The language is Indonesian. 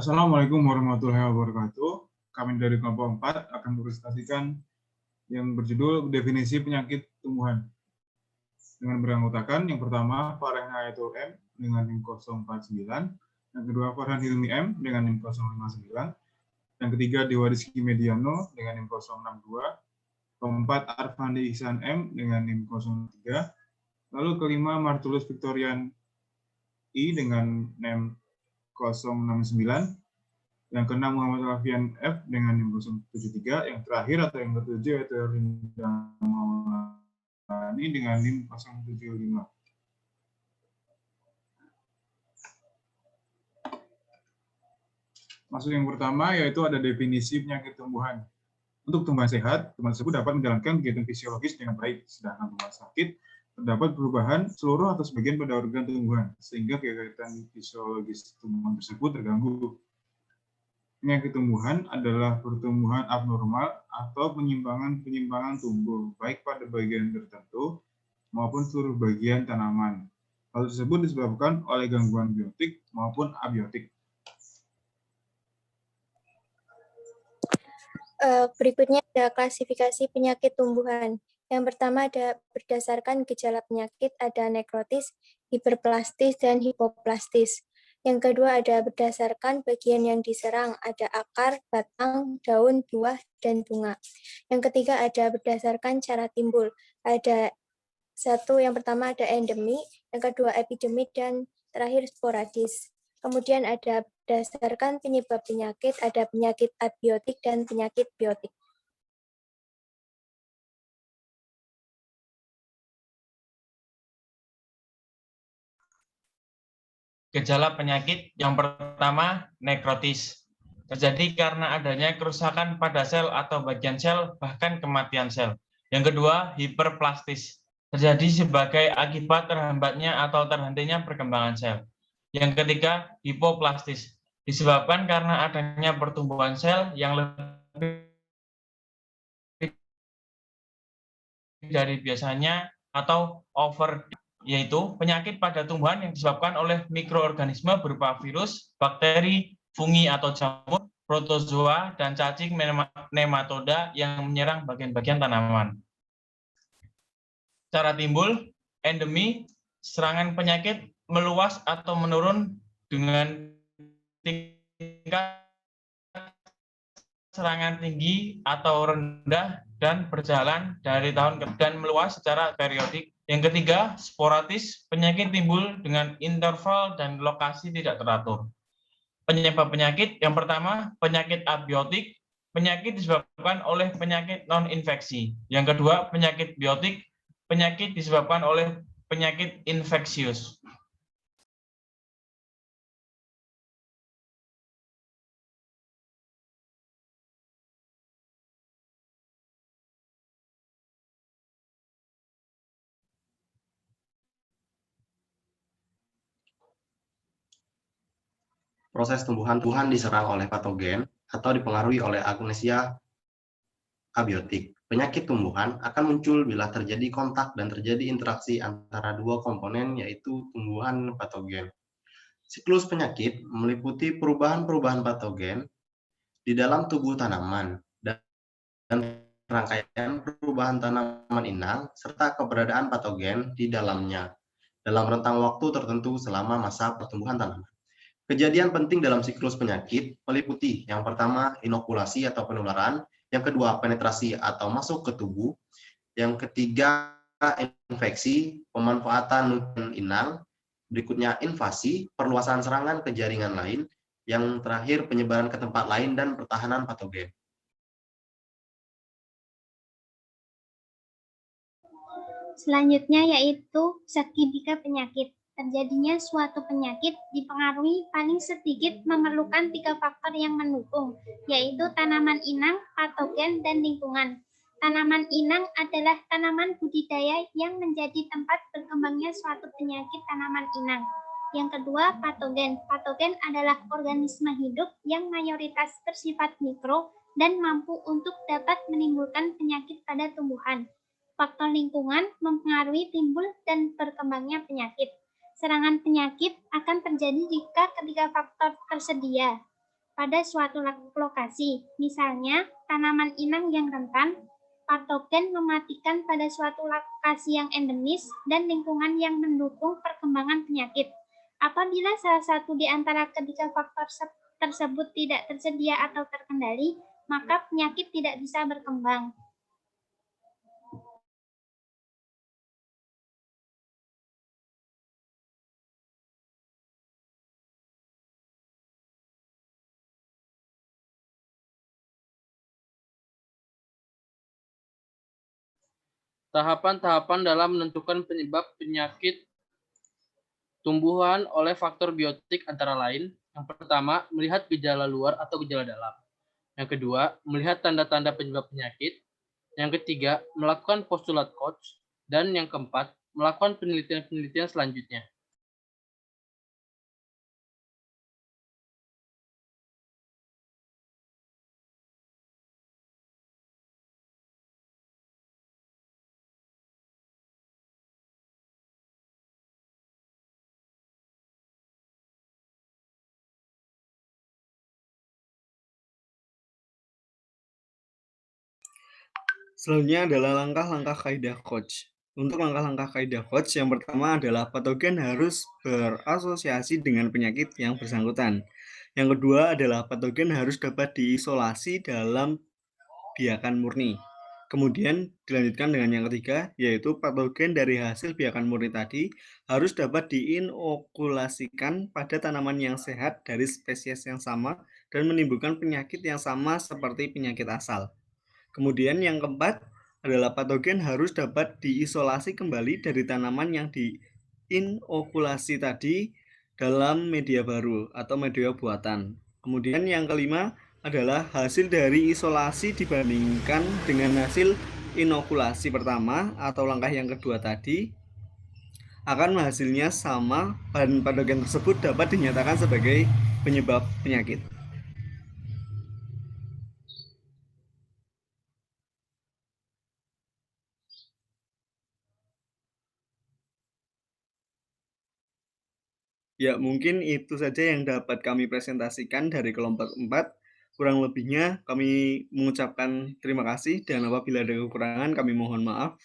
Assalamualaikum warahmatullahi wabarakatuh. Kami dari kelompok 4 akan mempresentasikan yang berjudul definisi penyakit tumbuhan. Dengan beranggotakan yang pertama Farhan Hayatul M dengan NIM 049, yang kedua Farhan Hilmi M dengan NIM 059, yang ketiga Dewa Rizky Mediano dengan NIM 062, keempat Arfandi Ihsan M dengan NIM 03, lalu kelima Martulus Victorian I dengan NIM 069, yang keenam Muhammad Alfian F dengan NIM 073, yang terakhir atau yang ketujuh yaitu Rinda Maulani dengan NIM 075. Masuk yang pertama yaitu ada definisi penyakit tumbuhan. Untuk tumbuhan sehat, tumbuhan tersebut dapat menjalankan kegiatan fisiologis dengan baik, sedangkan tumbuhan sakit terdapat perubahan seluruh atau sebagian pada organ tumbuhan, sehingga kegiatan fisiologis tumbuhan tersebut terganggu. Penyakit tumbuhan adalah pertumbuhan abnormal atau penyimpangan tumbuh, baik pada bagian tertentu maupun seluruh bagian tanaman. Hal tersebut disebabkan oleh gangguan biotik maupun abiotik. Berikutnya ada klasifikasi penyakit tumbuhan. Yang pertama ada berdasarkan gejala penyakit, ada nekrotis, hiperplastis, dan hipoplastis. Yang kedua ada berdasarkan bagian yang diserang, ada akar, batang, daun, buah, dan bunga. Yang ketiga ada berdasarkan cara timbul, ada yang pertama ada endemi, yang kedua epidemi, dan terakhir sporadis. Kemudian ada berdasarkan penyebab penyakit, ada penyakit abiotik dan penyakit biotik. Gejala penyakit yang pertama, nekrotis. Terjadi karena adanya kerusakan pada sel atau bagian sel, bahkan kematian sel. Yang kedua, hiperplastis. Terjadi sebagai akibat terhambatnya atau terhentinya perkembangan sel. Yang ketiga, hipoplastis. Disebabkan karena adanya pertumbuhan sel yang lebih dari biasanya atau over, yaitu penyakit pada tumbuhan yang disebabkan oleh mikroorganisme berupa virus, bakteri, fungi atau jamur, protozoa, dan cacing nematoda yang menyerang bagian-bagian tanaman. Cara timbul, endemi, serangan penyakit meluas atau menurun dengan tingkat serangan tinggi atau rendah dan berjalan dari tahun ke dan meluas secara periodik. Yang ketiga, sporadis, penyakit timbul dengan interval dan lokasi tidak teratur. Penyebab penyakit yang pertama, penyakit abiotik, penyakit disebabkan oleh penyakit non-infeksi. Yang kedua, penyakit biotik, penyakit disebabkan oleh penyakit infeksius. Proses tumbuhan diserang oleh patogen atau dipengaruhi oleh agnosia abiotik. Penyakit tumbuhan akan muncul bila terjadi kontak dan terjadi interaksi antara dua komponen, yaitu tumbuhan dan patogen. Siklus penyakit meliputi perubahan-perubahan patogen di dalam tubuh tanaman dan rangkaian perubahan tanaman inang serta keberadaan patogen di dalamnya dalam rentang waktu tertentu selama masa pertumbuhan tanaman. Kejadian penting dalam siklus penyakit meliputi yang pertama inokulasi atau penularan, yang kedua penetrasi atau masuk ke tubuh, yang ketiga infeksi, pemanfaatan nutrien inang, berikutnya invasi, perluasan serangan ke jaringan lain, yang terakhir penyebaran ke tempat lain dan pertahanan patogen. Selanjutnya yaitu sekedika penyakit. Terjadinya suatu penyakit dipengaruhi paling sedikit memerlukan 3 faktor yang mendukung, yaitu tanaman inang, patogen, dan lingkungan. Tanaman inang adalah tanaman budidaya yang menjadi tempat berkembangnya suatu penyakit tanaman inang. Yang kedua, patogen. Patogen adalah organisme hidup yang mayoritas bersifat mikro dan mampu untuk dapat menimbulkan penyakit pada tumbuhan. Faktor lingkungan mempengaruhi timbul dan berkembangnya penyakit. Serangan penyakit akan terjadi jika ketiga faktor tersedia. pada suatu lokasi. Misalnya, tanaman inang yang rentan, patogen mematikan pada suatu lokasi yang endemis, dan lingkungan yang mendukung perkembangan penyakit. Apabila salah satu di antara ketiga faktor tersebut tidak tersedia atau terkendali, maka penyakit tidak bisa berkembang. Tahapan-tahapan dalam menentukan penyebab penyakit tumbuhan oleh faktor biotik antara lain. Yang pertama, melihat gejala luar atau gejala dalam. Yang kedua, melihat tanda-tanda penyebab penyakit. Yang ketiga, melakukan postulat Koch. Dan yang keempat, melakukan penelitian-penelitian selanjutnya. Selanjutnya adalah langkah-langkah kaidah Koch. Untuk langkah-langkah kaidah Koch, yang pertama adalah patogen harus berasosiasi dengan penyakit yang bersangkutan. Yang kedua adalah patogen harus dapat diisolasi dalam biakan murni. Kemudian dilanjutkan dengan yang ketiga, yaitu patogen dari hasil biakan murni tadi harus dapat diinokulasikan pada tanaman yang sehat dari spesies yang sama dan menimbulkan penyakit yang sama seperti penyakit asal. Kemudian yang keempat adalah patogen harus dapat diisolasi kembali dari tanaman yang diinokulasi tadi dalam media baru atau media buatan. Kemudian yang kelima adalah hasil dari isolasi dibandingkan dengan hasil inokulasi pertama atau langkah yang kedua tadi akan hasilnya sama dan patogen tersebut dapat dinyatakan sebagai penyebab penyakit. Ya, mungkin itu saja yang dapat kami presentasikan dari kelompok 4. Kurang lebihnya kami mengucapkan terima kasih dan apabila ada kekurangan kami mohon maaf.